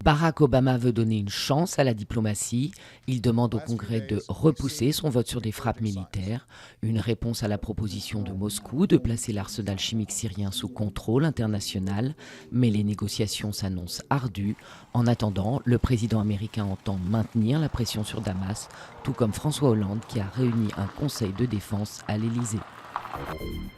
Barack Obama veut donner une chance à la diplomatie. Il demande au Congrès de repousser son vote sur des frappes militaires, une réponse à la proposition de Moscou de placer l'arsenal chimique syrien sous contrôle international. Mais les négociations s'annoncent ardues. En attendant, le président américain entend maintenir la pression sur Damas, tout comme François Hollande qui a réuni un conseil de défense à l'Élysée.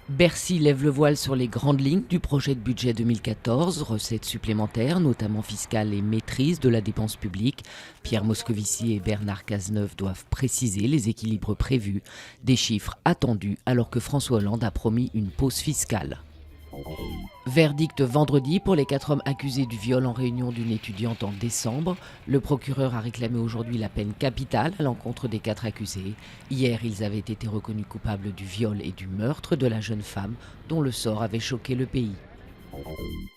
Bercy lève le voile sur les grandes lignes du projet de budget 2014, recettes supplémentaires, notamment fiscales et maîtrise de la dépense publique. Pierre Moscovici et Bernard Cazeneuve doivent préciser les équilibres prévus, des chiffres attendus alors que François Hollande a promis une pause fiscale. Verdict vendredi pour les 4 hommes accusés du viol en réunion d'une étudiante en décembre. Le procureur a réclamé aujourd'hui la peine capitale à l'encontre des 4 accusés. Hier, ils avaient été reconnus coupables du viol et du meurtre de la jeune femme dont le sort avait choqué le pays.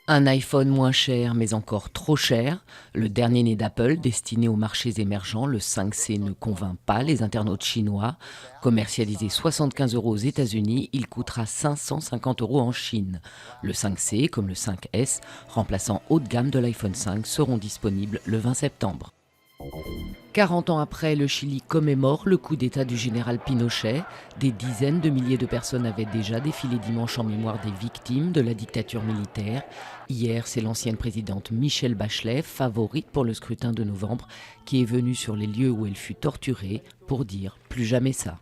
Un iPhone moins cher mais encore trop cher. Le dernier né d'Apple, destiné aux marchés émergents, le 5C ne convainc pas les internautes chinois. Commercialisé 75 € aux États-Unis, il coûtera 550 € en Chine. Le 5C, comme le 5S, remplaçant haut de gamme de l'iPhone 5, seront disponibles le 20 septembre. 40 ans après, le Chili commémore le coup d'État du général Pinochet. Des dizaines de milliers de personnes avaient déjà défilé dimanche en mémoire des victimes de la dictature militaire. Hier, c'est l'ancienne présidente Michelle Bachelet, favorite pour le scrutin de novembre, qui est venue sur les lieux où elle fut torturée pour dire « plus jamais ça ».